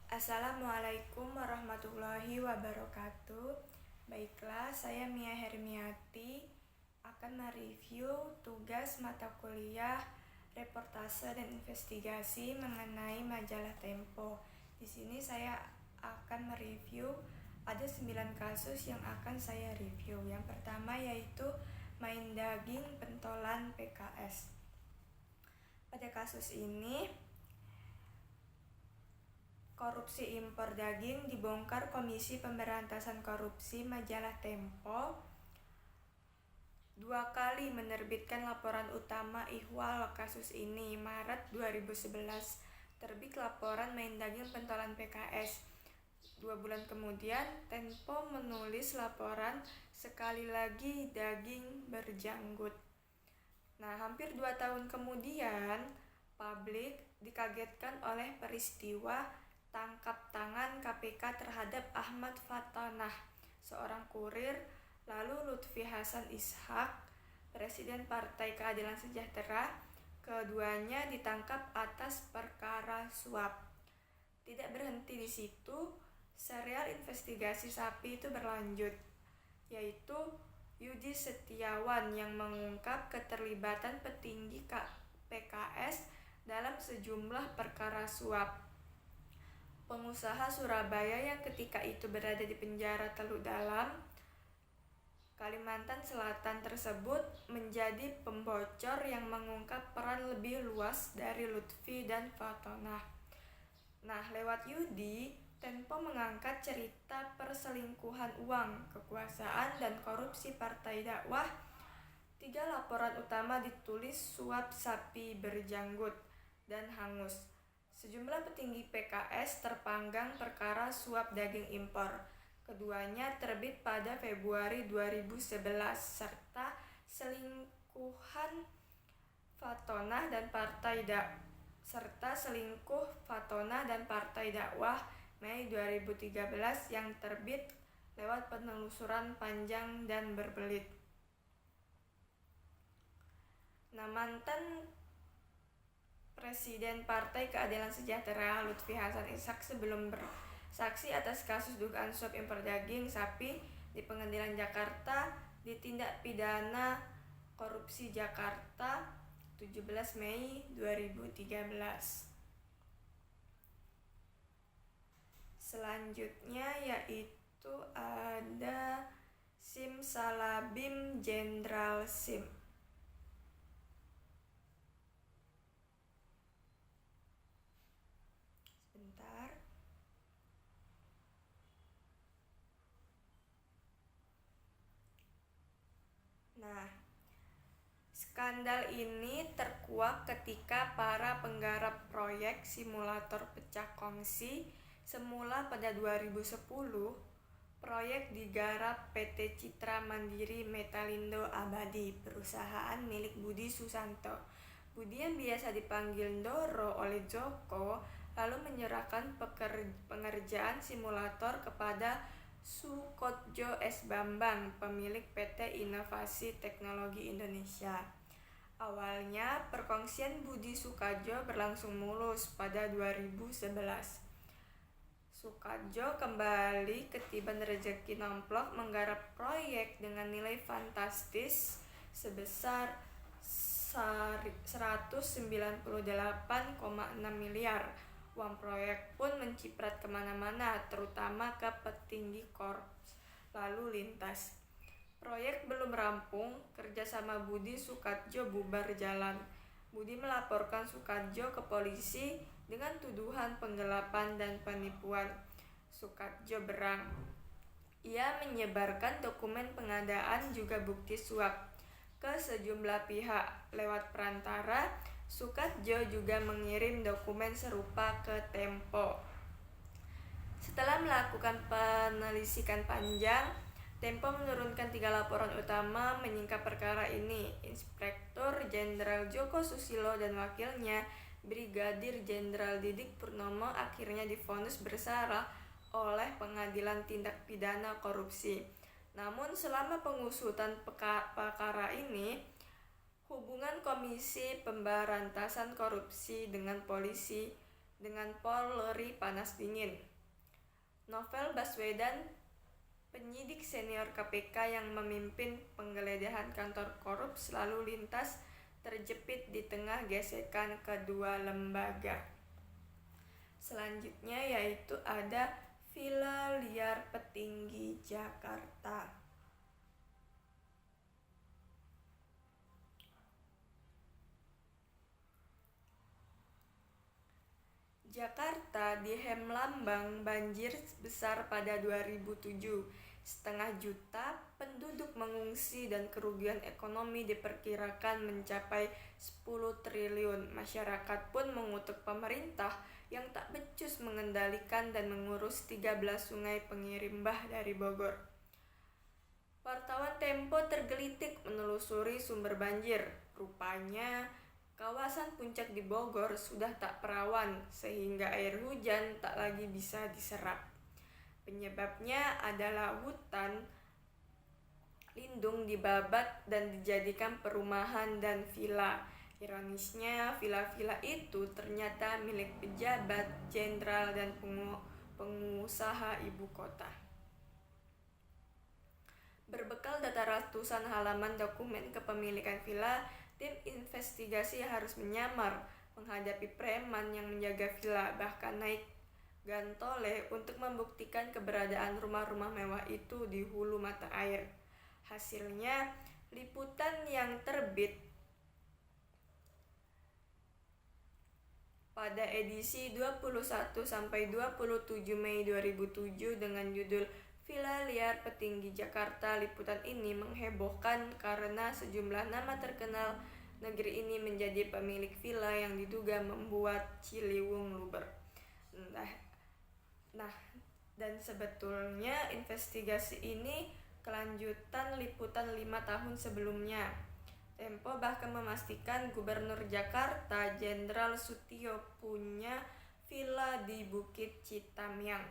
Assalamualaikum warahmatullahi wabarakatuh. Baiklah, saya Mia Hermiati akan mereview tugas mata kuliah reportase dan investigasi mengenai majalah Tempo. Di sini saya akan mereview ada 9 kasus yang akan saya review. Yang pertama yaitu main daging pentolan PKS. Pada kasus ini, korupsi impor daging dibongkar Komisi Pemberantasan Korupsi majalah Tempo 2 kali menerbitkan laporan utama ihwal kasus ini. Maret 2011 terbit laporan main daging pentolan PKS. 2 bulan kemudian Tempo menulis laporan sekali lagi daging berjanggut. Hampir 2 tahun kemudian publik dikagetkan oleh peristiwa tangkap tangan KPK terhadap Ahmad Fatonah, seorang kurir, lalu Lutfi Hasan Ishak, Presiden Partai Keadilan Sejahtera. Keduanya ditangkap atas perkara suap. Tidak berhenti di situ, serial investigasi sapi itu berlanjut, yaitu Yudi Setiawan yang mengungkap keterlibatan petinggi PKS dalam sejumlah perkara suap. Pengusaha Surabaya yang ketika itu berada di penjara Teluk Dalam, Kalimantan Selatan tersebut menjadi pembocor yang mengungkap peran lebih luas dari Lutfi dan Fatonah. Lewat Yudi, Tempo mengangkat cerita perselingkuhan uang, kekuasaan, dan korupsi partai dakwah. 3 laporan utama ditulis suap sapi berjanggut dan hangus. Sejumlah petinggi PKS terpanggang perkara suap daging impor. Keduanya terbit pada Februari 2011 serta selingkuh Fatonah dan Partai Dakwah Mei 2013 yang terbit lewat penelusuran panjang dan berbelit. Mantan Presiden Partai Keadilan Sejahtera Lutfi Hasan Ishak sebelum bersaksi atas kasus dugaan suap impor daging sapi di Pengadilan Jakarta Tindak Pidana Korupsi Jakarta 17 Mei 2013. Selanjutnya yaitu ada Simsalabim Jenderal Sim. Skandal ini terkuak ketika para penggarap proyek simulator pecah kongsi semula pada 2010, proyek digarap PT Citra Mandiri Metalindo Abadi, perusahaan milik Budi Susanto. Budi yang biasa dipanggil Ndoro oleh Joko, lalu menyerahkan pengerjaan simulator kepada Sukotjo S. Bambang, pemilik PT Inovasi Teknologi Indonesia. Awalnya, perkongsian Budi Sukadjo berlangsung mulus pada 2011. Sukadjo kembali ketiban rezeki nomplok menggarap proyek dengan nilai fantastis sebesar 198,6 miliar. Uang proyek pun menciprat kemana-mana, terutama ke petinggi korps lalu lintas. Proyek belum rampung, kerjasama Budi Sukadjo bubar jalan. Budi melaporkan Sukadjo ke polisi dengan tuduhan penggelapan dan penipuan. Sukadjo berang. Ia menyebarkan dokumen pengadaan juga bukti suap ke sejumlah pihak. Lewat perantara, Sukadjo juga mengirim dokumen serupa ke Tempo. Setelah melakukan penelitian panjang, Tempo menurunkan 3 laporan utama menyingkap perkara ini. Inspektur Jenderal Joko Susilo dan wakilnya Brigadir Jenderal Didik Purnomo akhirnya divonis bersalah oleh Pengadilan Tindak Pidana Korupsi. Namun selama pengusutan perkara ini, hubungan Komisi Pemberantasan Korupsi dengan polisi dengan Polri panas dingin. Novel Baswedan, penyidik senior KPK yang memimpin penggeledahan kantor Korups lalu lintas, terjepit di tengah gesekan kedua lembaga. Selanjutnya yaitu ada Villa Liar Petinggi Jakarta. Jakarta dihem lambang banjir besar pada 2007. 1,5 juta penduduk mengungsi dan kerugian ekonomi diperkirakan mencapai 10 triliun. Masyarakat pun mengutuk pemerintah yang tak becus mengendalikan dan mengurus 13 sungai pengirim bah dari Bogor. Wartawan Tempo tergelitik menelusuri sumber banjir. Rupanya kawasan puncak di Bogor sudah tak perawan sehingga air hujan tak lagi bisa diserap. Penyebabnya adalah hutan lindung dibabat dan dijadikan perumahan dan villa. Ironisnya, villa-villa itu ternyata milik pejabat, jenderal, dan pengusaha ibu kota. Berbekal data ratusan halaman dokumen kepemilikan villa, tim investigasi harus menyamar menghadapi preman yang menjaga villa, bahkan naik gantole untuk membuktikan keberadaan rumah-rumah mewah itu di hulu mata air. Hasilnya, liputan yang terbit pada edisi 21-27 Mei 2007 dengan judul Villa Liar Petinggi Jakarta. Liputan ini menghebohkan karena sejumlah nama terkenal negeri ini menjadi pemilik villa yang diduga membuat Ciliwung luber. Dan sebetulnya investigasi ini kelanjutan liputan 5 tahun sebelumnya. Tempo bahkan memastikan Gubernur Jakarta Jenderal Sutio punya villa di Bukit Citamyang,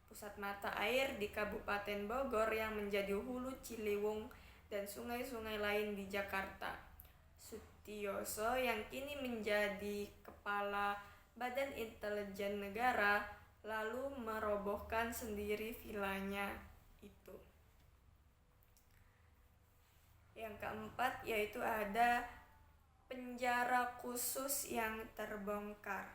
pusat mata air di Kabupaten Bogor yang menjadi hulu Ciliwung dan sungai-sungai lain di Jakarta. Sutioso yang kini menjadi Kepala Badan Intelijen Negara lalu merobohkan sendiri villanya itu. Yang keempat yaitu ada penjara khusus yang terbongkar.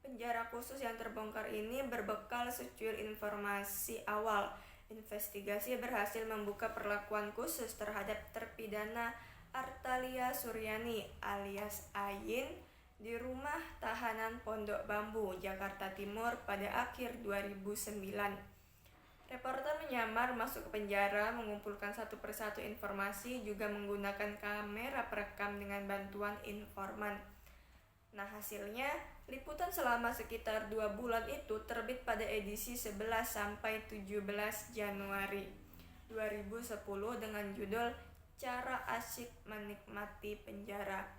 Penjara khusus yang terbongkar ini berbekal secuil informasi awal. Investigasi berhasil membuka perlakuan khusus terhadap terpidana Artalia Suryani alias Ayin di rumah tahanan Pondok Bambu, Jakarta Timur pada akhir 2009. Reporter menyamar masuk ke penjara, mengumpulkan satu persatu informasi, juga menggunakan kamera perekam dengan bantuan informan. Nah, hasilnya liputan selama sekitar 2 bulan itu terbit pada edisi 11-17 Januari 2010 dengan judul Cara Asyik Menikmati Penjara.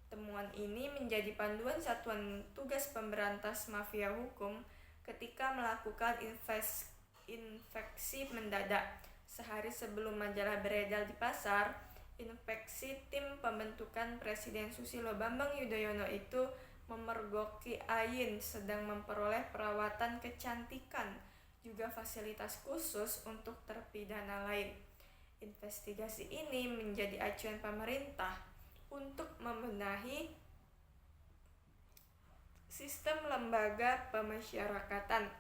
Temuan ini menjadi panduan Satuan Tugas Pemberantas Mafia Hukum ketika melakukan inspeksi mendadak. Sehari sebelum majalah beredar di pasar, inspeksi tim pembentukan Presiden Susilo Bambang Yudhoyono itu memergoki Ayin sedang memperoleh perawatan kecantikan, juga fasilitas khusus untuk terpidana lain. Investigasi ini menjadi acuan pemerintah untuk membenahi sistem lembaga pemasyarakatan.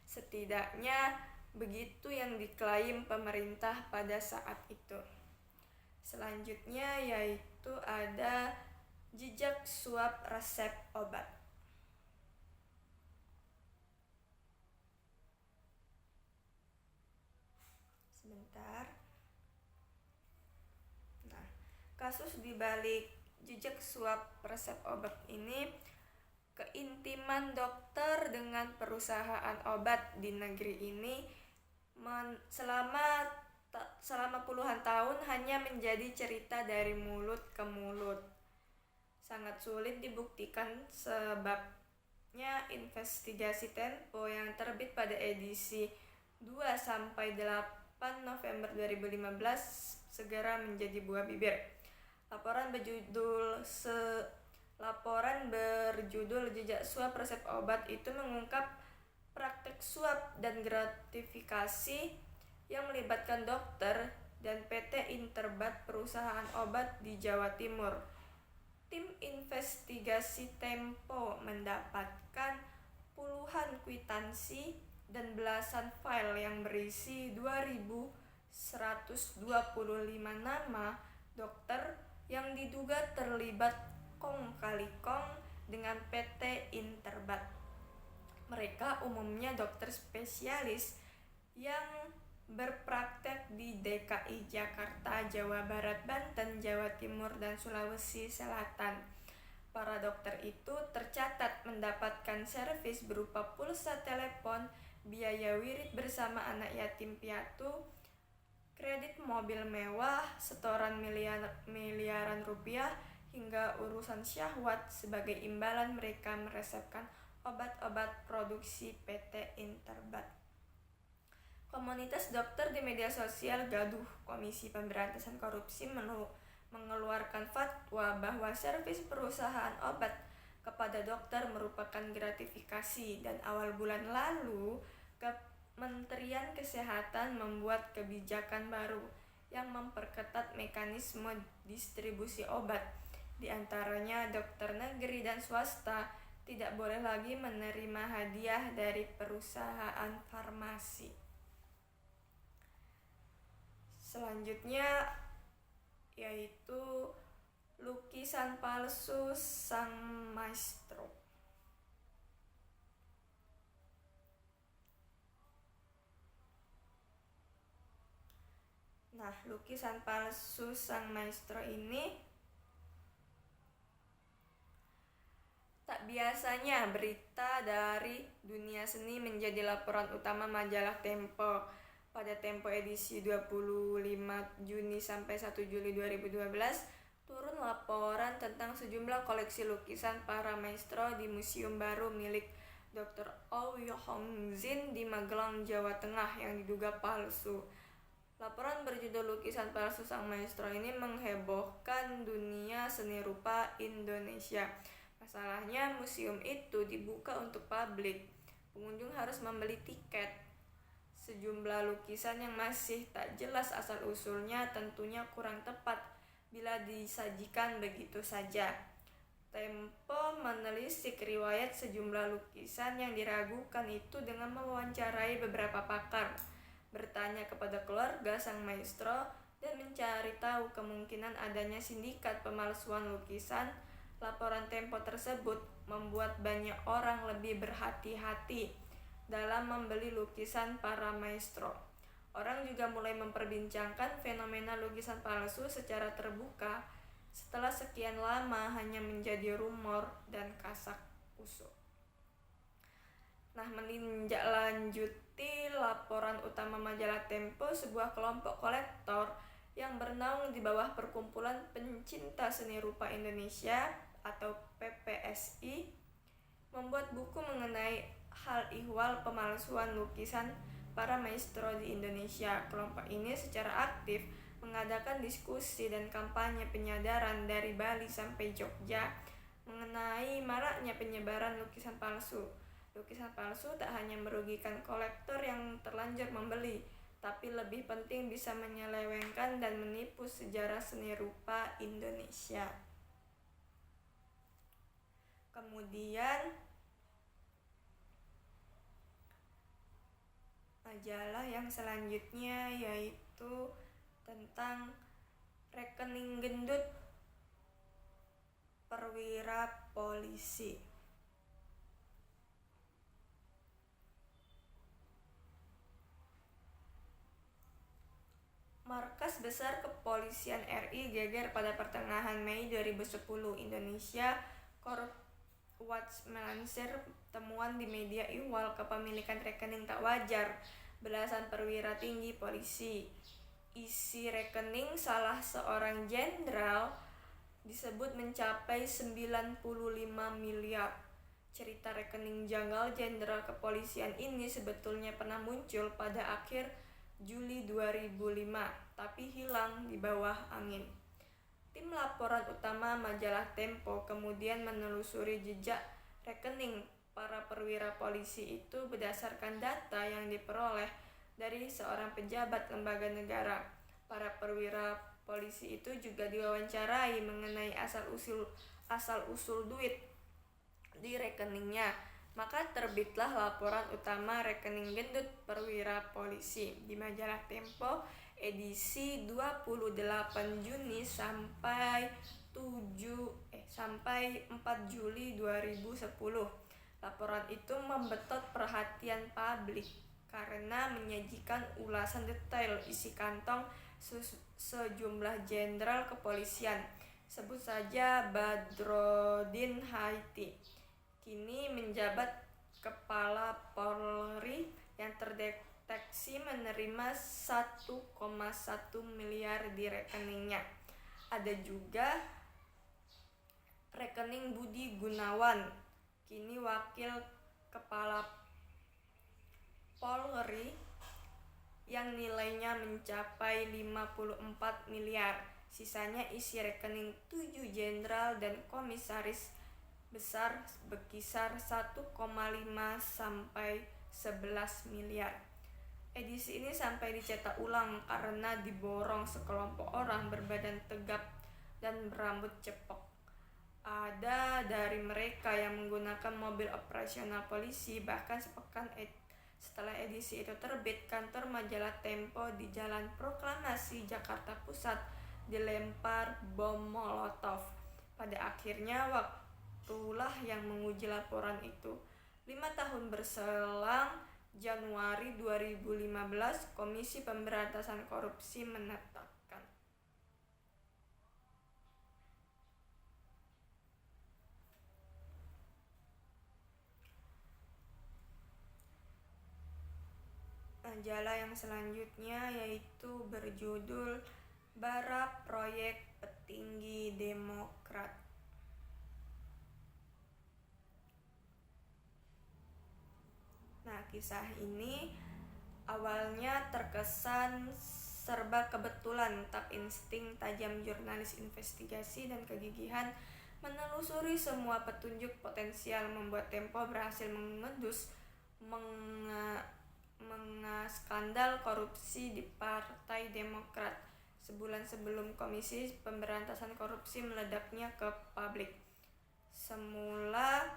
Setidaknya begitu yang diklaim pemerintah pada saat itu. Selanjutnya yaitu ada jejak suap resep obat. Sebentar. Kasus dibalik jejak suap resep obat ini, keintiman dokter dengan perusahaan obat di negeri ini selama puluhan tahun hanya menjadi cerita dari mulut ke mulut. Sangat sulit dibuktikan, sebabnya investigasi Tempo yang terbit pada edisi 2-8 8 November 2015 segera menjadi buah bibir. Laporan berjudul Jejak Suap Resep Obat itu mengungkap praktek suap dan gratifikasi yang melibatkan dokter dan PT Interbat perusahaan obat di Jawa Timur. Tim investigasi Tempo mendapatkan puluhan kwitansi dan belasan file yang berisi 2.125 nama dokter yang diduga terlibat kong kali kong dengan PT Interbat. Mereka umumnya dokter spesialis yang berpraktek di DKI Jakarta, Jawa Barat, Banten, Jawa Timur, dan Sulawesi Selatan. Para dokter itu tercatat mendapatkan servis berupa pulsa telepon, biaya wirid bersama anak yatim piatu, kredit mobil mewah, setoran miliaran rupiah, hingga urusan syahwat sebagai imbalan mereka meresepkan obat-obat produksi PT Interbat. Komunitas dokter di media sosial gaduh. Komisi Pemberantasan Korupsi mengeluarkan fatwa bahwa servis perusahaan obat kepada dokter merupakan gratifikasi, dan awal bulan lalu Kementerian Kesehatan membuat kebijakan baru yang memperketat mekanisme distribusi obat. Di antaranya dokter negeri dan swasta tidak boleh lagi menerima hadiah dari perusahaan farmasi. Selanjutnya yaitu lukisan palsu sang maestro. Nah, lukisan palsu sang maestro ini tak biasanya berita dari dunia seni menjadi laporan utama majalah Tempo. Pada Tempo edisi 25 Juni sampai 1 Juli 2012, turun laporan tentang sejumlah koleksi lukisan para maestro di Museum Baru milik Dr. Owi Hongzin di Magelang, Jawa Tengah yang diduga palsu. Laporan berjudul Lukisan Palsu Sang Maestro ini menghebohkan dunia seni rupa Indonesia. Masalahnya, museum itu dibuka untuk publik. Pengunjung harus membeli tiket. Sejumlah lukisan yang masih tak jelas asal-usulnya tentunya kurang tepat bila disajikan begitu saja. Tempo menelisik riwayat sejumlah lukisan yang diragukan itu dengan mewawancarai beberapa pakar, bertanya kepada keluarga sang maestro, dan mencari tahu kemungkinan adanya sindikat pemalsuan lukisan. Laporan Tempo tersebut membuat banyak orang lebih berhati-hati dalam membeli lukisan para maestro. Orang juga mulai memperbincangkan fenomena lukisan palsu secara terbuka setelah sekian lama hanya menjadi rumor dan kasak kusuk. Nah, menindaklanjuti laporan utama majalah Tempo, sebuah kelompok kolektor yang bernaung di bawah Perkumpulan Pencinta Seni Rupa Indonesia atau PPSI membuat buku mengenai hal ihwal pemalsuan lukisan para maestro di Indonesia. Kelompok ini secara aktif mengadakan diskusi dan kampanye penyadaran dari Bali sampai Jogja mengenai maraknya penyebaran lukisan palsu. Lukisan palsu tak hanya merugikan kolektor yang terlanjur membeli, tapi lebih penting bisa menyelewengkan dan menipu sejarah seni rupa Indonesia. Kemudian majalah yang selanjutnya yaitu tentang rekening gendut perwira polisi. Markas Besar Kepolisian RI geger pada pertengahan Mei 2010. Indonesia Watch melansir temuan di media ihwal kepemilikan rekening tak wajar belasan perwira tinggi polisi. Isi rekening salah seorang jenderal disebut mencapai 95 miliar. Cerita rekening janggal jenderal kepolisian ini sebetulnya pernah muncul pada akhir Juli 2005, tapi hilang di bawah angin. Tim laporan utama majalah Tempo kemudian menelusuri jejak rekening para perwira polisi itu berdasarkan data yang diperoleh dari seorang pejabat lembaga negara. Para perwira polisi itu juga diwawancarai mengenai asal-usul duit di rekeningnya. Maka terbitlah laporan utama rekening gendut perwira polisi di majalah Tempo edisi 28 Juni sampai 4 Juli 2010. Laporan itu membetot perhatian publik karena menyajikan ulasan detail isi kantong sejumlah jenderal kepolisian. Sebut saja Badrodin Haiti, kini menjabat kepala Polri, yang terdeteksi menerima 1,1 miliar di rekeningnya. Ada juga rekening Budi Gunawan, kini wakil kepala Polri, yang nilainya mencapai 54 miliar. Sisanya isi rekening 7 jenderal dan komisaris besar berkisar 1,5 sampai 11 miliar. Edisi ini sampai dicetak ulang karena diborong sekelompok orang berbadan tegap dan berambut cepok. Ada dari mereka yang menggunakan mobil operasional polisi. Bahkan sepekan setelah edisi itu terbit, kantor majalah Tempo di Jalan Proklamasi, Jakarta Pusat dilempar bom molotov. Pada akhirnya waktulah yang menguji laporan itu. 5 tahun berselang, Januari 2015, Komisi Pemberantasan Korupsi menetapkan majalah yang selanjutnya, yaitu berjudul Bara Proyek Petinggi Demokrat. Nah, kisah ini awalnya terkesan serba kebetulan, tapi insting tajam jurnalis investigasi dan kegigihan menelusuri semua petunjuk potensial membuat Tempo berhasil mengendus skandal korupsi di Partai Demokrat sebulan sebelum Komisi Pemberantasan Korupsi meledaknya ke publik. Semua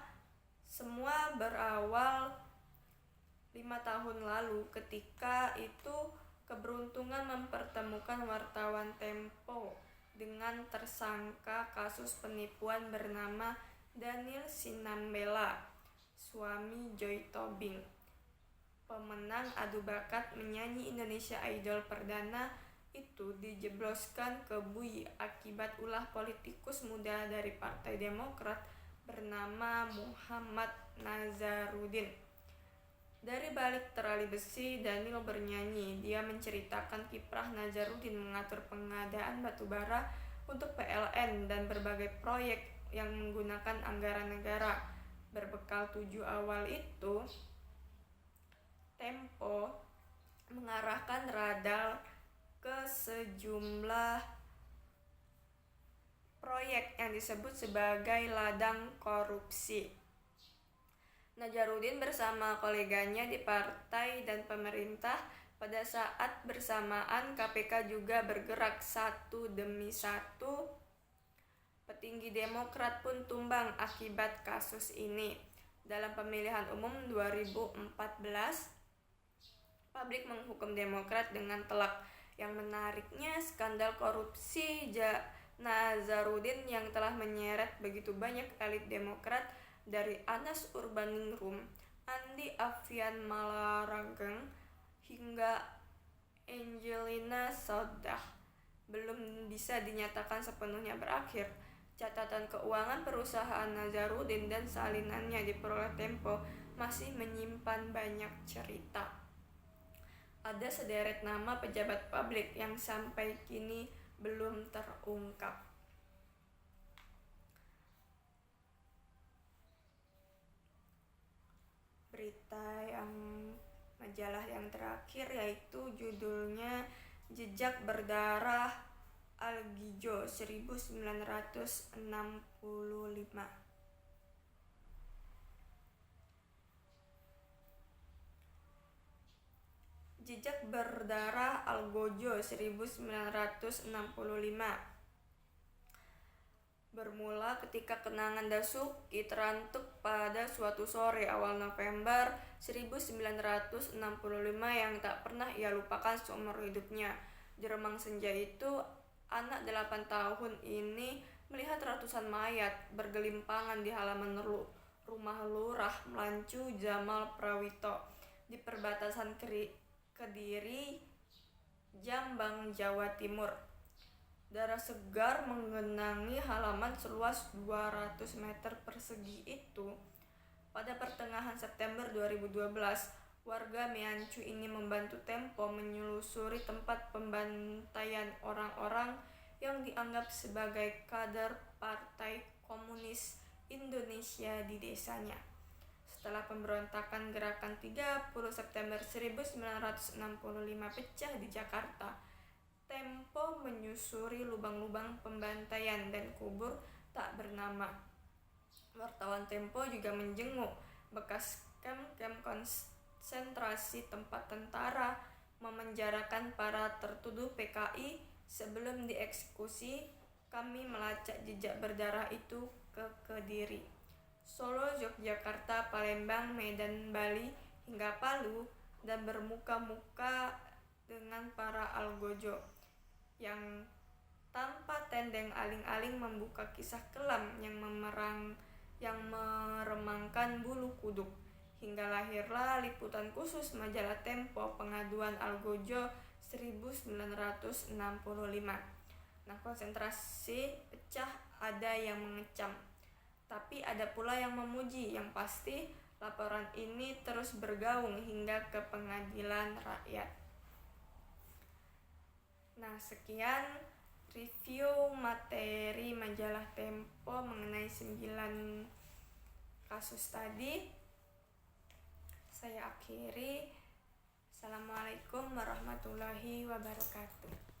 berawal 5 tahun lalu, ketika itu keberuntungan mempertemukan wartawan Tempo dengan tersangka kasus penipuan bernama Daniel Sinambela, suami Joy Tobing, pemenang adu bakat menyanyi Indonesia Idol perdana itu dijebloskan ke bui akibat ulah politikus muda dari Partai Demokrat bernama Muhammad Nazarudin. Dari balik terali besi, Daniel bernyanyi. Dia menceritakan kiprah Nazarudin mengatur pengadaan batubara untuk PLN dan berbagai proyek yang menggunakan anggaran negara. Berbekal 7 awal itu, Tempo mengarahkan radar ke sejumlah proyek yang disebut sebagai ladang korupsi. Nazarudin bersama koleganya di partai dan pemerintah. Pada saat bersamaan, KPK juga bergerak satu demi satu. Petinggi Demokrat pun tumbang akibat kasus ini. Dalam pemilihan umum 2014, publik menghukum Demokrat dengan telak. Yang menariknya, skandal korupsi Nazarudin yang telah menyeret begitu banyak elit Demokrat, dari Anas Urbaningrum, Andi Afian Malarangeng, hingga Angelina Sodah, belum bisa dinyatakan sepenuhnya berakhir. Catatan keuangan perusahaan Nazarudin dan salinannya diperoleh Tempo masih menyimpan banyak cerita. Ada sederet nama pejabat publik yang sampai kini belum terungkap. Berita yang Majalah yang terakhir yaitu judulnya Jejak Berdarah Algijo 1965. Jejak Berdarah Algojo 1965 bermula ketika kenangan Dasuki terantuk pada suatu sore awal November 1965 yang tak pernah ia lupakan seumur hidupnya. Di remang senja itu, anak 8 tahun ini melihat ratusan mayat bergelimpangan di halaman rumah Lurah Melancu Jamal Prawito di perbatasan Kediri, Jambang, Jawa Timur. Darah segar menggenangi halaman seluas 200 meter persegi itu. Pada pertengahan September 2012, warga Meancu ini membantu Tempo menyelusuri tempat pembantaian orang-orang yang dianggap sebagai kader Partai Komunis Indonesia di desanya. Setelah pemberontakan gerakan 30 September 1965 pecah di Jakarta, Tempo menyusuri lubang-lubang pembantaian dan kubur tak bernama. Wartawan Tempo juga menjenguk bekas kem-kem konsentrasi tempat tentara memenjarakan para tertuduh PKI sebelum dieksekusi. Kami melacak jejak berdarah itu ke Kediri, Solo, Yogyakarta, Palembang, Medan, Bali, hingga Palu, dan bermuka-muka dengan para algojo yang tanpa tendeng aling-aling membuka kisah kelam yang meremangkan bulu kuduk, hingga lahirlah liputan khusus majalah Tempo Pengaduan Algojo 1965. Nah, konsentrasi pecah ada yang mengecam, tapi ada pula yang memuji. Yang pasti laporan ini terus bergaung hingga ke pengadilan rakyat. Nah, sekian review materi majalah Tempo mengenai 9 kasus tadi. Saya akhiri. Assalamualaikum warahmatullahi wabarakatuh.